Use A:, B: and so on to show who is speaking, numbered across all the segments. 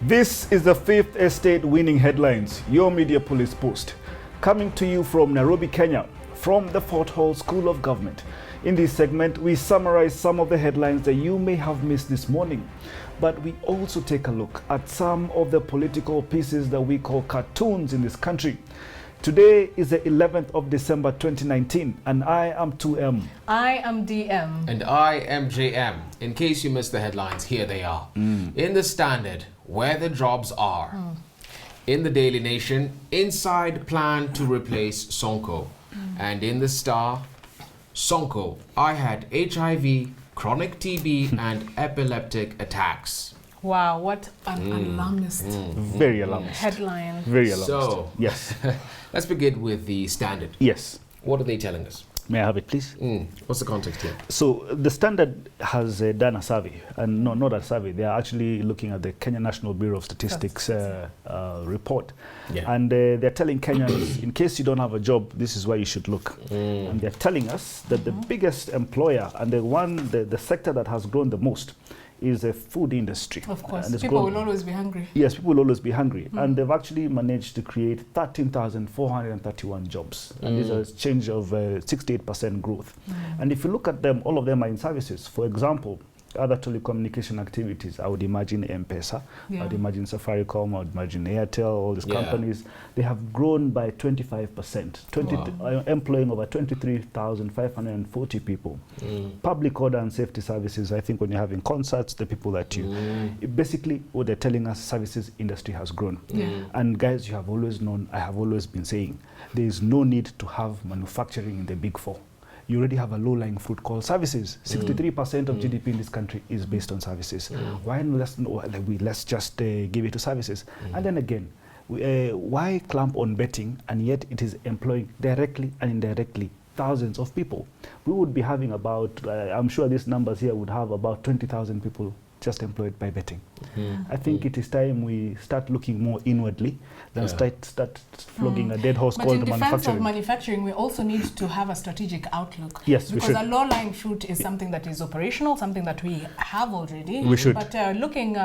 A: This is the Fifth Estate Winning Headlines, your media police post, coming to you from Nairobi, Kenya, from the Fort Hall School of Government. In this segment, we summarize some of the headlines that you may have missed this morning, but we also take a look at some of the political pieces that we call cartoons in this country. Today is the 11th of December 2019, and I am 2M.
B: I am DM.
C: And I am JM. In case you missed the headlines, here they are. In the Standard, where the jobs are. In the Daily Nation, inside plan to replace SONKO. And in the Star, SONKO, I had HIV, chronic TB, and epileptic attacks.
B: Wow, what an alarmist
A: Very alarmist.
B: headline.
A: Very alarmist.
C: So,
A: yes.
C: let's begin with the Standard.
A: Yes.
C: What are they telling us?
A: May I have it, please?
C: What's the context here?
A: So the Standard has done a survey, and no, not a survey. They are actually looking at the Kenya National Bureau of Statistics report, and they're telling Kenyans, in case you don't have a job, this is where you should look. And they're telling us that the biggest employer and the sector that has grown the most is the food industry.
B: Of course,
A: and
B: people will always be hungry.
A: Yes, people will always be hungry. And they've actually managed to create 13,431 jobs. And this is a change of 68% growth. And if you look at them, all of them are in services. For example, other telecommunication activities, I would imagine M-Pesa, I would imagine Safaricom, I would imagine Airtel, all these companies, they have grown by 25%, employing over 23,540 people. Public order and safety services, I think when you're having concerts, the people that you, basically what they're telling us, services industry has grown. And guys, you have always known, I have always been saying, there is no need to have manufacturing in the big four. You already have a low-lying fruit called services. 63% of GDP in this country is based on services. Why let's just give it to services? And then again, why clamp on betting, and yet it is employing directly and indirectly thousands of people? We would be having about, I'm sure these numbers here would have about 20,000 people just employed by betting. I think it is time we start looking more inwardly than start flogging a dead horse called manufacturing.
B: But in defense of manufacturing, we also need to have a strategic outlook.
A: Yes, we should.
B: Because a low-lying fruit is something that is operational, something that we have already.
A: We should.
B: But looking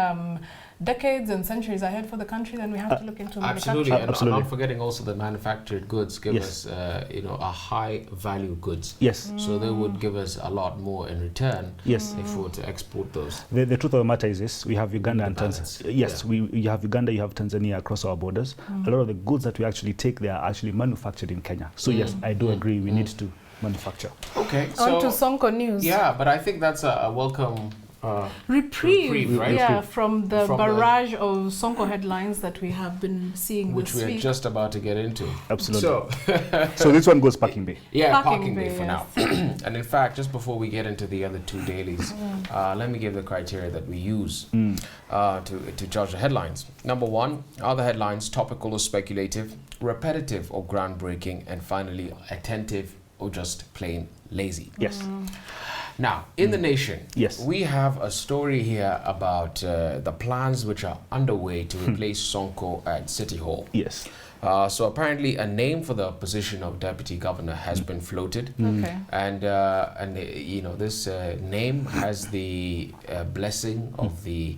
B: decades and centuries ahead for the country, then we have to look into
C: Absolutely,
B: manufacturing.
C: and not forgetting also the manufactured goods give us, a high value goods.
A: Yes.
C: So they would give us a lot more in return.
A: Yes.
C: If we were to export those.
A: The truth of the matter is this: we have Uganda and Tanzania. Yes, you have Uganda, you have Tanzania across our borders. A lot of the goods that we actually take, they are actually manufactured in Kenya. So yes, I do agree. We need to manufacture.
C: Okay.
B: On to SONKO news.
C: Yeah, but I think that's a welcome.
B: Reprieve,
C: right?
B: Yeah, from the barrage of SONKO headlines that we have been seeing
C: which
B: this
C: we're
B: week.
C: just about to get into.
A: Absolutely. So this one goes Parking Bay.
C: Yeah,
B: Parking
C: Parking Bay
B: Bay,
C: for now. And in fact, just before we get into the other two dailies, let me give the criteria that we use to judge the headlines. Number one, are the headlines topical or speculative, repetitive or groundbreaking, and finally, attentive or just plain lazy?
A: Yes.
C: Now, in the Nation,
A: yes,
C: we have a story here about the plans which are underway to replace SONKO at City Hall.
A: Yes.
C: So apparently a name for the position of Deputy Governor has been floated. And this name has the blessing of the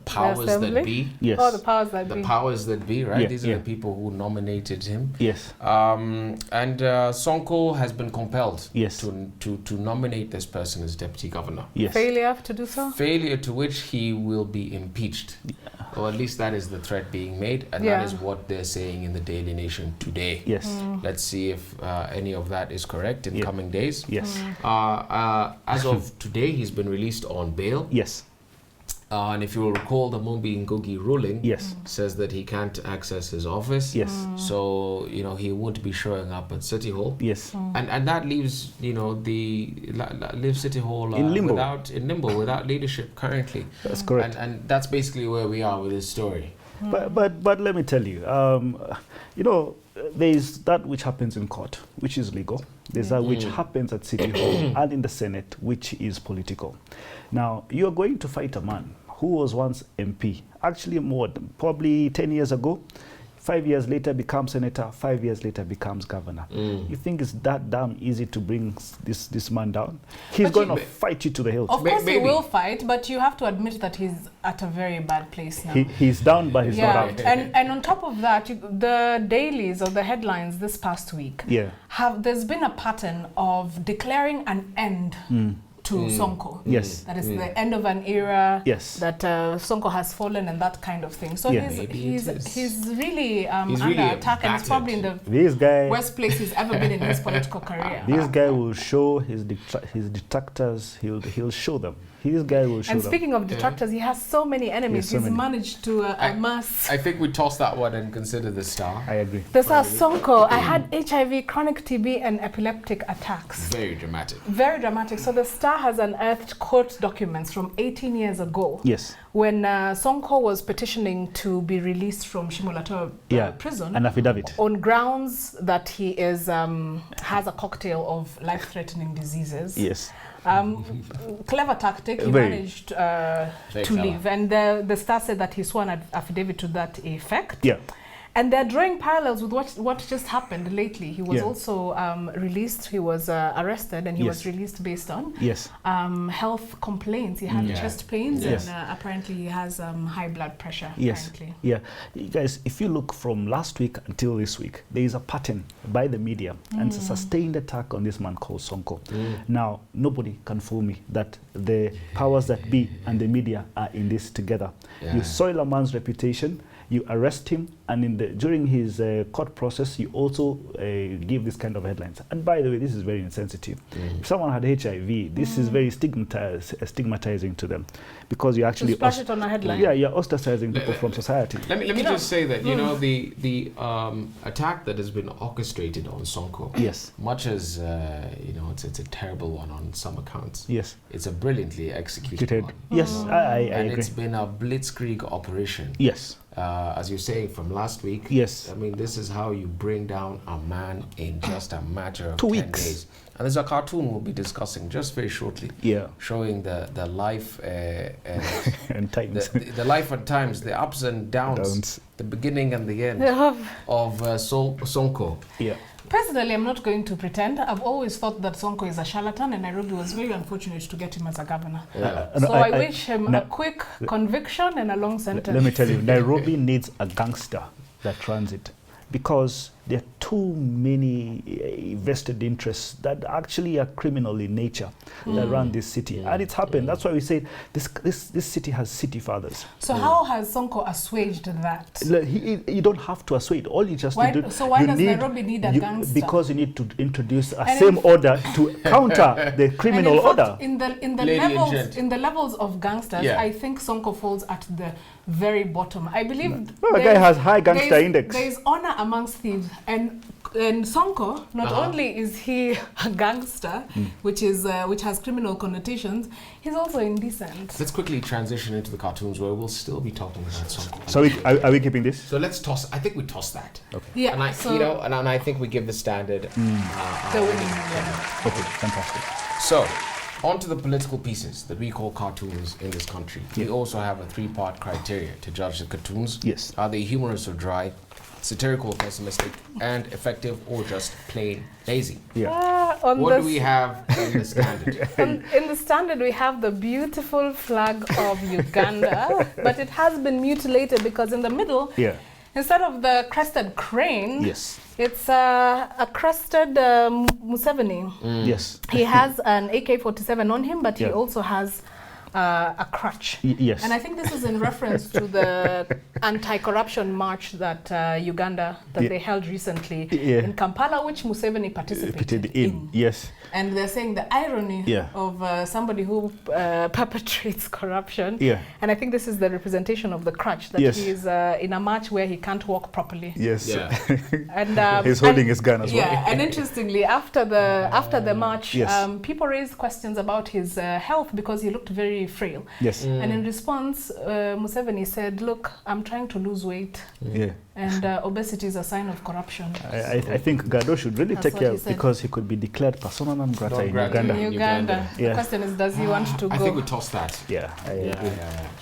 C: powers that be.
A: Yes.
B: Oh, the powers that be.
C: The powers that be, right?
A: Yeah,
C: These are the people who nominated him.
A: Yes.
C: And SONKO has been compelled to nominate this person as Deputy Governor.
A: Yes.
B: Failure to do so?
C: Failure to which he will be impeached. Or at least that is the threat being made, and that is what they're saying in the Daily Nation today.
A: Yes.
C: Let's see if any of that is correct in coming days.
A: Yes.
C: As of today, he's been released on bail.
A: Yes.
C: And if you will recall, the Mumbi Ngugi ruling says that he can't access his office.
A: Yes.
C: So, he won't be showing up at City Hall.
A: Yes.
C: And that leaves, leaves City Hall
A: in limbo
C: without leadership currently.
A: That's correct.
C: And that's basically where we are with this story.
A: But let me tell you, there is that which happens in court, which is legal. There's that which happens at City Hall and in the Senate, which is political. Now, you're going to fight a man who was once MP, actually probably 10 years ago. 5 years later becomes senator, 5 years later becomes governor. You think it's that damn easy to bring this man down? He's going to fight you to the hilt.
B: Of course he will fight, but you have to admit that he's at a very bad place now.
A: He's down, but he's not out.
B: And on top of that, the dailies or the headlines this past week there's been a pattern of declaring an end to SONKO.
A: Yes.
B: That is the end of an era.
A: Yes.
B: That SONKO has fallen and that kind of thing. So he's really under attack, and it's probably in the worst place he's ever been in his political career.
A: This guy will show his detractors. He'll show them. This guy will show them.
B: And speaking of detractors, he has so many enemies. He's managed to amass.
C: I think we toss that one and consider the Star.
A: I agree.
B: The Star, SONKO. I had HIV, chronic TB, and epileptic attacks.
C: Very dramatic.
B: Very dramatic. So the Star has unearthed court documents from 18 years ago.
A: Yes.
B: When SONKO was petitioning to be released from Shimulato prison.
A: An affidavit.
B: On grounds that he is has a cocktail of life-threatening diseases.
A: Yes.
B: Clever tactic. He managed to leave, and the Star said that he swore an affidavit to that effect. Yeah. And they're drawing parallels with what just happened lately. He was also released. He was arrested, and he was released based on health complaints. He had chest pains, and apparently he has high blood pressure. Apparently.
A: Yeah. You guys, if you look from last week until this week, there is a pattern by the media and a sustained attack on this man called SONKO. Now, nobody can fool me that the powers that be and the media are in this together. You soil a man's reputation, you arrest him, and during his court process, you also give this kind of headlines. And by the way, this is very insensitive. If someone had HIV, this is very stigmatizing to them, because you actually
B: splash it on a headline.
A: Yeah, you're ostracizing people from society.
C: Let me just say that the attack that has been orchestrated on SONKO.
A: Yes.
C: Much as it's a terrible one on some accounts.
A: Yes.
C: It's a brilliantly executed one.
A: Yes, I agree.
C: It's been a blitzkrieg operation.
A: Yes.
C: As you're saying from last week.
A: Yes.
C: I mean, this is how you bring down a man in just a matter of
A: 2
C: 10
A: weeks.
C: days. And there's a cartoon we'll be discussing just very shortly. Yeah. Showing the life
A: and times.
C: The life and times, the ups and downs, the beginning and the end of SONKO.
A: Yeah.
B: Personally, I'm not going to pretend. I've always thought that SONKO is a charlatan, and Nairobi was very unfortunate to get him as a governor. So I wish him a quick conviction and a long sentence.
A: Let me tell you, Nairobi needs a gangster that runs it, because there are too many vested interests that actually are criminal in nature that run this city. And it's happened. That's why we say this city has city fathers.
B: So how has SONKO assuaged that?
A: You don't have to assuage. All you just need to do.
B: So why does Nairobi need a gangster?
A: Because you need to introduce a same order to counter the criminal order.
B: In the levels of gangsters, I think SONKO falls at the very bottom. I believe
A: the guy has high gangster index.
B: There is honor amongst thieves, and SONKO, not only is he a gangster, which has criminal connotations, he's also indecent.
C: Let's quickly transition into the cartoons, where we'll still be talking about SONKO.
A: So are we keeping this?
C: So let's toss. I think we toss that.
A: Okay.
B: Yeah.
C: And I think we give the standard.
A: Okay, fantastic.
C: So, on to the political pieces that we call cartoons in this country. We also have a 3-part criteria to judge the cartoons.
A: Yes.
C: Are they humorous or dry, satirical, pessimistic, and effective, or just plain lazy?
A: Yeah.
C: What do we have in the standard?
B: In the standard, we have the beautiful flag of Uganda, but it has been mutilated because in the middle, instead of the crested crane, it's a crested Museveni.
A: Yes.
B: He has an AK-47 on him, but he also has a crutch.
A: Yes.
B: And I think this is in reference to the anti-corruption march that Uganda, they held recently in Kampala, which Museveni participated in.
A: Yes.
B: And they're saying the irony of somebody who perpetrates corruption. Yeah. And I think this is the representation of the crutch, that he is in a march where he can't walk properly.
A: Yes.
C: Yeah.
B: And
A: he's holding his gun as well.
B: Yeah. And interestingly, after the march, people raised questions about his health because he looked very frail.
A: Yes.
B: And in response, Museveni said, "Look, I'm trying to lose weight."
A: Yeah.
B: And obesity is a sign of corruption.
A: I think Gado should really take care, because he could be declared persona non grata in Uganda.
B: The question is, does he want to go?
C: I think we toss that.
A: Yeah, I agree.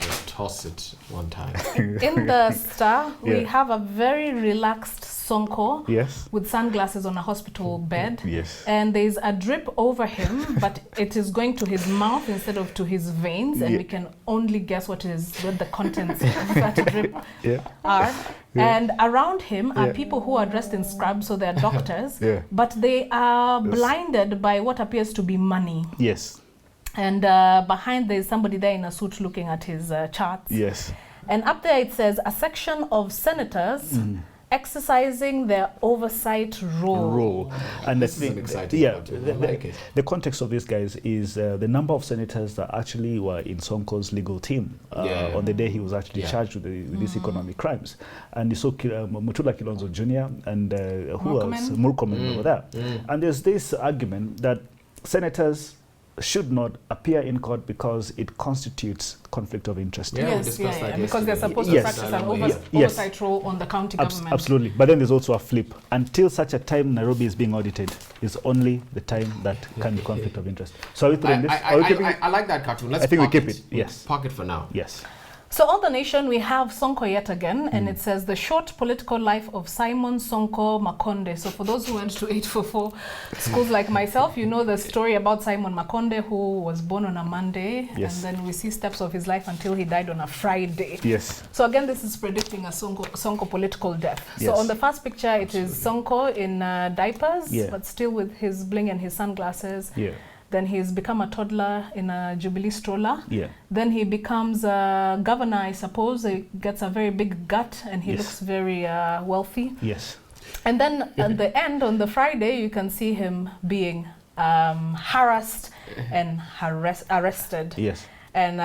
C: Just toss it one time.
B: In the Star, we
A: Yeah.
B: have a very relaxed Sonko
A: Yes.
B: with sunglasses on a hospital bed.
A: Yes.
B: And there's a drip over him, but it is going to his mouth instead of to his veins, and
A: Yeah.
B: we can only guess what the contents of that drip
A: Yeah.
B: are.
A: Yeah.
B: And around him are
A: Yeah.
B: people who are dressed in scrubs, so they're doctors,
A: Yeah.
B: but they are
A: Yes.
B: blinded by what appears to be money.
A: Yes.
B: And behind there's somebody there in a suit looking at his charts.
A: Yes.
B: And up there it says a section of senators exercising their oversight role.
A: And
C: This is an exciting cartoon. I like it.
A: The context of these guys is the number of senators that actually were in Sonko's legal team on the day he was actually charged with these economic crimes. And you saw Mutula Kilonzo Jr. and who else? Murkomen over there. And there's this argument that senators should not appear in court because it constitutes conflict of interest.
C: Yeah, we discussed that
B: because they're
C: yesterday.
B: supposed
A: Yes.
B: to practice an
A: Yes.
B: oversight role on the county government.
A: Absolutely. But then there's also a flip. Until such a time Nairobi is being audited is only the time that can be conflict of interest. So are we putting this? Are we keeping it?
C: I like that cartoon. Let's
A: I think we
C: park
A: keep it, yes.
C: Park it for now.
A: Yes.
B: So on the Nation, we have Sonko yet again, and it says the short political life of Simon Sonko Makonde. So for those who went to 844 schools like myself, you know the story about Simon Makonde, who was born on a Monday,
A: Yes.
B: and then we see steps of his life until he died on a Friday.
A: Yes.
B: So again, this is predicting a Sonko political death. So
A: Yes.
B: on the first picture, it is Sonko in diapers,
A: Yeah.
B: but still with his bling and his sunglasses.
A: Yeah.
B: Then he's become a toddler in a Jubilee stroller.
A: Yeah.
B: Then he becomes a governor, I suppose. He gets a very big gut and he
A: Yes.
B: looks very wealthy.
A: Yes.
B: And then at the end, on the Friday, you can see him being harassed and arrested.
A: Yes.
B: And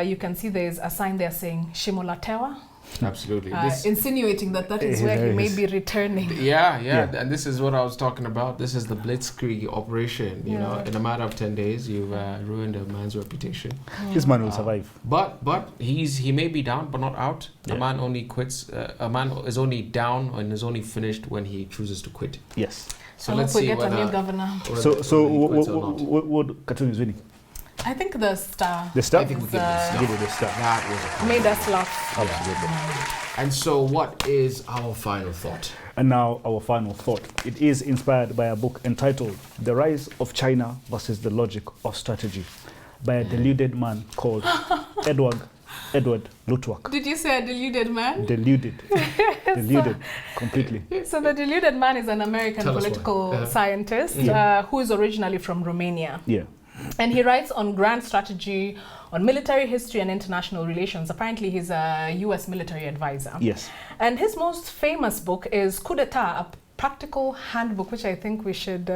B: you can see there's a sign there saying Shimolatewa,
C: Absolutely.
B: insinuating that is where he may be returning.
C: Yeah, and this is what I was talking about. This is the blitzkrieg operation. You know, in a matter of 10 days, you've ruined a man's reputation.
A: This man will survive.
C: But he may be down, but not out.
A: Yeah.
C: A man only quits. A man is only down and is only finished when he chooses to quit.
A: Yes.
C: So
B: I
C: let's
B: hope we
C: see
B: get a new governor.
A: So
C: whether he quits or not.
A: what cartoon is winning?
B: I think the Star.
A: The Star?
C: I think we give it
B: Uh,
C: a star.
A: Give it a star.
C: That was a
B: Made us laugh.
A: Absolutely.
C: And so what is our final thought?
A: And now our final thought. It is inspired by a book entitled The Rise of China versus the Logic of Strategy by a deluded man called Edward Lutwak.
B: Did you say a deluded man?
A: Deluded completely.
B: So the deluded man is an American
C: Tell us why.
B: political scientist who is originally from Romania.
A: Yeah.
B: And he writes on grand strategy, on military history and international relations. Apparently he's a US military advisor.
A: Yes.
B: And his most famous book is Coup d'etat, a practical handbook, which I think we should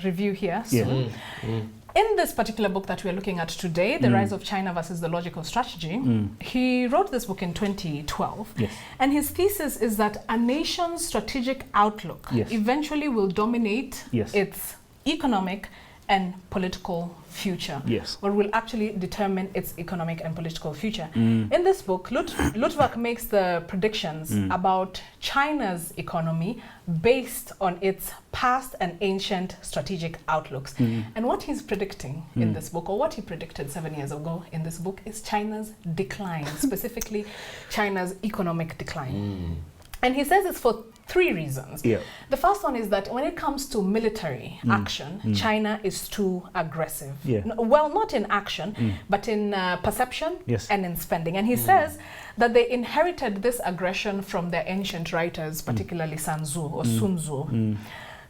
B: review here soon.
A: Yeah.
B: In this particular book that we are looking at today, The Rise of China versus the Logic of Strategy, he wrote this book in 2012.
A: Yes.
B: And his thesis is that a nation's strategic outlook eventually will dominate its economic and political future, or will actually determine its economic and political future. In this book, Lutwak makes the predictions about China's economy based on its past and ancient strategic outlooks. And what he's predicting in this book, or what he predicted 7 years ago in this book, is China's decline, specifically China's economic decline. And he says it's for 3 reasons.
A: Yeah.
B: The first one is that when it comes to military action, China is too aggressive.
A: Yeah.
B: Well, not in action, but in perception and in spending. And he says that they inherited this aggression from their ancient writers, particularly Sun Tzu or Sun Tzu.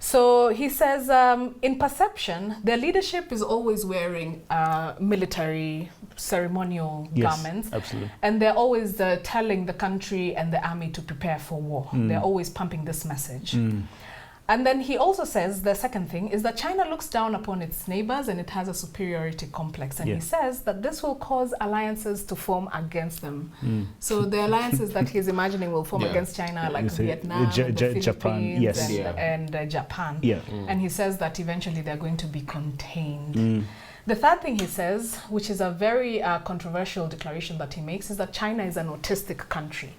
B: So he says, in perception, their leadership is always wearing military ceremonial garments.
A: Absolutely.
B: And they're always telling the country and the army to prepare for war. They're always pumping this message. And then he also says the second thing is that China looks down upon its neighbors and it has a superiority complex. And he says that this will cause alliances to form against them. So the alliances that he's imagining will form against China, like Vietnam, the
A: Japan,
B: Philippines, and Japan. And he says that eventually they're going to be contained. The third thing he says, which is a very controversial declaration that he makes, is that China is an autistic country.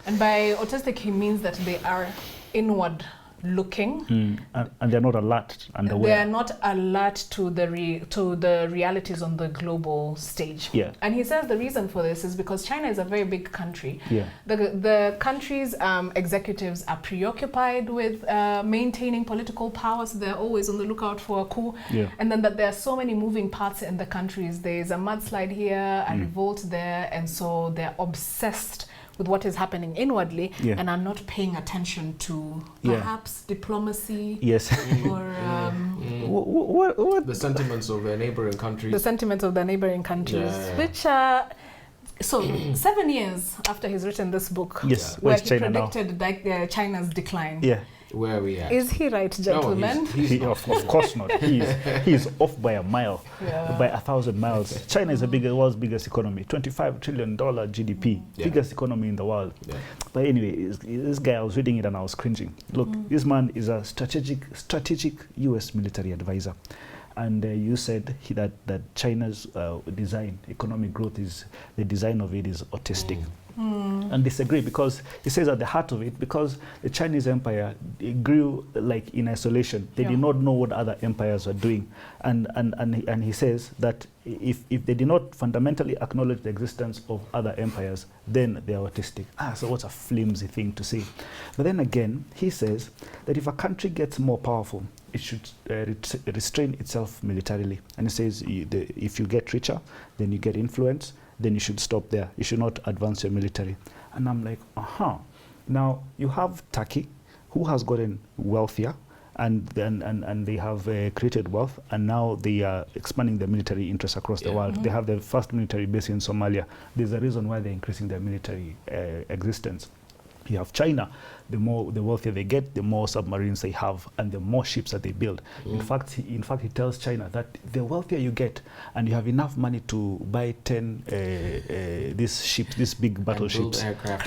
B: And by autistic, he means that they are inward looking.
A: And they're not alert and aware.
B: They are not alert to the realities on the global stage.
A: Yeah.
B: And he says the reason for this is because China is a very big country.
A: Yeah.
B: The country's executives are preoccupied with maintaining political power, so they're always on the lookout for a coup.
A: Yeah.
B: And then that there are so many moving parts in the countries. There's a mudslide here, a revolt there, and so they're obsessed with what is happening inwardly, and are not paying attention to perhaps diplomacy, or
C: the sentiments of their neighboring countries.
B: The sentiments of the neighboring countries, which are. So 7 years after he's written this book, where he predicted China's decline.
A: Yeah.
C: Where are we at?
B: Is he right, gentlemen?
C: No,
A: of course not. He's off by a mile, by 1,000 miles. China is the world's biggest economy, $25 trillion GDP, biggest economy in the world. Yeah. But anyway, this guy, I was reading it and I was cringing. Look, this man is a strategic U.S. military advisor. And you said that China's economic growth the design of it is autistic. And disagree, because he says at the heart of it, because the Chinese empire grew like in isolation. They did not know what other empires were doing. And he says that if they did not fundamentally acknowledge the existence of other empires, then they are autistic. So what's a flimsy thing to say? But then again, he says that if a country gets more powerful, it should restrain itself militarily. And he says if you get richer, then you get influence, then you should stop there. You should not advance your military. And I'm like, Now, you have Turkey, who has gotten wealthier, and they have created wealth, and now they are expanding their military interests across the world. They have the first military base in Somalia. There's a reason why they're increasing their military existence. You have China. The wealthier they get, the more submarines they have, and the more ships that they build. In fact, he tells China that the wealthier you get, and you have enough money to buy 10 these ships, these big battleships, aircraft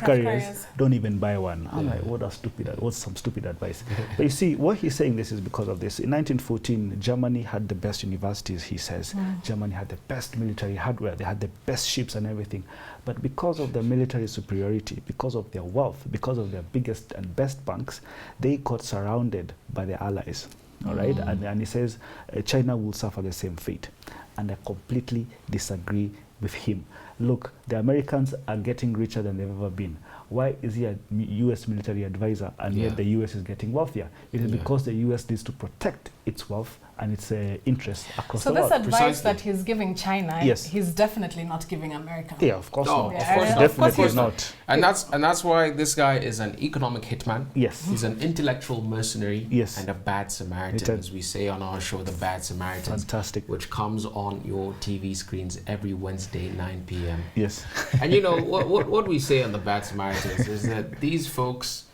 A: carriers, don't even buy one. I'm like, what's some stupid advice? But you see, what he's saying this is because of this. In 1914, Germany had the best universities, he says. Germany had the best military hardware. They had the best ships and everything. But because of their military superiority, because of their wealth, because of their biggest and best banks, they got surrounded by the allies. All right? And he says China will suffer the same fate. And I completely disagree with him. Look, the Americans are getting richer than they've ever been. Why is he a U.S. military advisor and yet the U.S. is getting wealthier? It is because the U.S. needs to protect its wealth and its interests across the world.
B: So this advice that he's giving China, he's definitely not giving America.
A: Yeah, of course not.
C: Of course not.
A: Definitely not.
C: And that's why this guy is an economic hitman.
A: Yes.
C: He's an intellectual mercenary.
A: Yes.
C: And a bad Samaritan, as we say on our show, The Bad Samaritans.
A: Fantastic.
C: Which comes on your TV screens every Wednesday, 9 p.m.
A: Yes.
C: And you know, what we say on The Bad Samaritans is that these folks,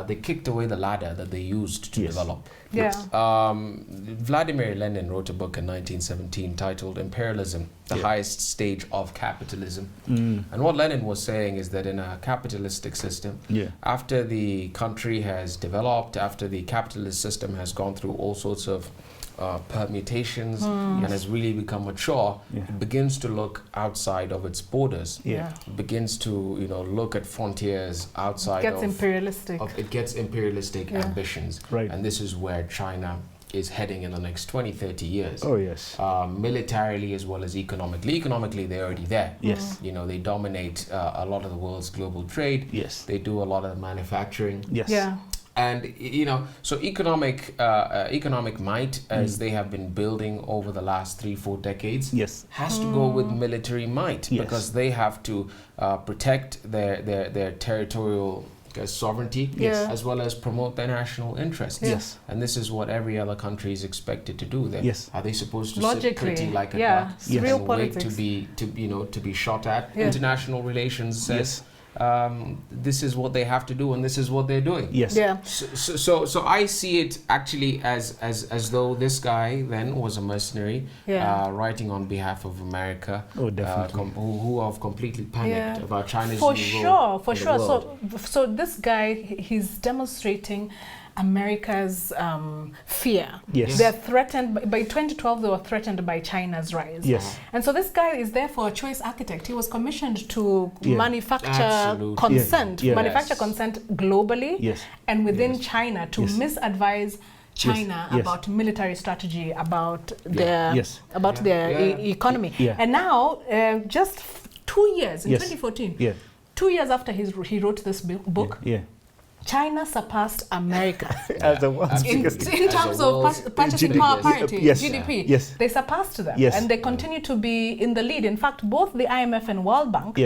C: they kicked away the ladder that they used to develop.
B: Yeah.
C: Vladimir Lenin wrote a book in 1917 titled Imperialism, the Highest Stage of Capitalism. And what Lenin was saying is that in a capitalistic system, after the country has developed, after the capitalist system has gone through all sorts of permutations and has really become mature, it begins to look outside of its borders. It begins to look at frontiers outside
B: of imperialistic.
C: It gets imperialistic ambitions.
A: Right.
C: And this is where China is heading in the next 20-30 years.
A: Oh yes.
C: Militarily as well as economically. Economically, they're already there.
A: Yes.
C: They dominate a lot of the world's global trade.
A: Yes.
C: They do a lot of manufacturing.
A: Yes.
B: Yeah.
C: And so economic might, as they have been building over the last 3-4 decades, has to go with military might, because they have to protect their territorial sovereignty, as well as promote their national interests.
A: Yes.
C: And this is what every other country is expected to do. Are they supposed to sit pretty like a duck and wait to be shot at? International relations says this is what they have to do, and this is what they're doing.
A: Yes.
B: Yeah.
C: So I see it actually as though this guy then was a mercenary, writing on behalf of America.
A: Oh, definitely.
C: Who have completely panicked about China's
B: for sure. So this guy, he's demonstrating America's fear.
A: Yes.
B: They're threatened, by 2012 they were threatened by China's rise.
A: Yes.
B: And so this guy is therefore a choice architect. He was commissioned to manufacture
C: Absolutely.
B: consent,
A: Yeah.
B: manufacture consent globally
A: Yes.
B: and within China to misadvise China
A: Yes.
B: about military strategy, about their economy.
A: Yeah.
B: And now, just 2 years, in 2014, 2 years after he wrote this book, China surpassed America
A: as the world's
B: in
A: biggest
B: terms of purchasing power parity, GDP.
A: Yes.
B: They surpassed them,
A: Yes.
B: and they continue to be in the lead. In fact, both the IMF and World Bank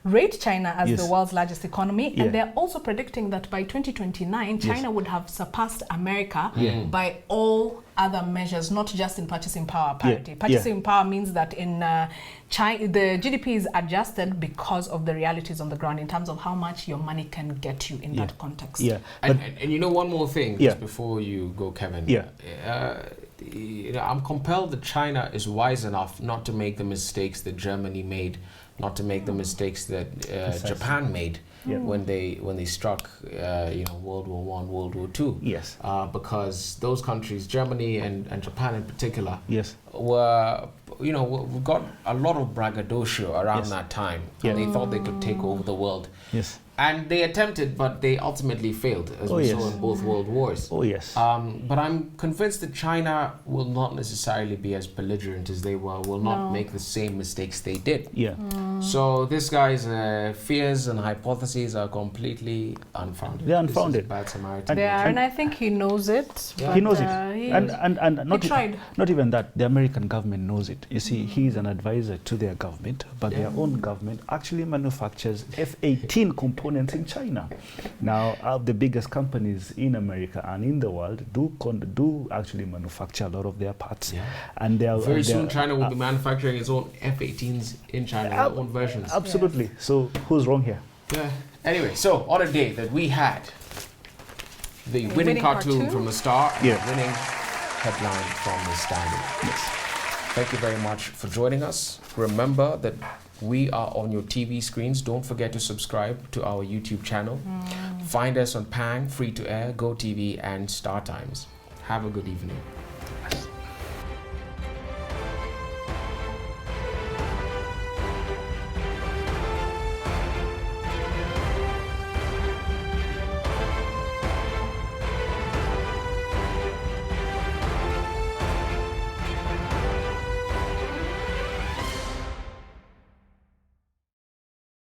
B: rate China as the world's largest economy, and they're also predicting that by 2029, China would have surpassed America by all other measures, not just in purchasing power parity. Purchasing power means that in China, the GDP is adjusted because of the realities on the ground in terms of how much your money can get you in that context.
C: And you know, one more thing, just before you go, Kevin. You know, I'm compelled that China is wise enough not to make the mistakes that Germany made, not to make the mistakes that Japan made when they struck World War I, World War II.
A: Yes.
C: Because those countries, Germany and Japan in particular,
A: were
C: we got a lot of braggadocio around that time. And they thought they could take over the world.
A: Yes.
C: And they attempted, but they ultimately failed, as we saw in both world wars. But I'm convinced that China will not necessarily be as belligerent as they were, will not make the same mistakes they did. So this guy's fears and hypotheses are completely unfounded.
A: They're unfounded.
C: Bad Samaritan.
B: They are, and I think he knows it.
A: He knows it. And not,
B: tried.
A: Not even that, the American government knows it. You see, he's an advisor to their government, but their own government actually manufactures F-18 components in China. Now, the biggest companies in America and in the world do actually manufacture a lot of their parts. And they are
C: very soon China will be manufacturing its own F-18s in China, their own versions.
A: Absolutely. So who's wrong here?
C: Anyway, so on a day that we had the winning cartoon from the Star, and the winning headline from the Standard. Thank you very much for joining us. Remember that we are on your TV screens. Don't forget to subscribe to our YouTube channel. Find us on Pang, Free to Air, GoTV, and Star Times. Have a good evening.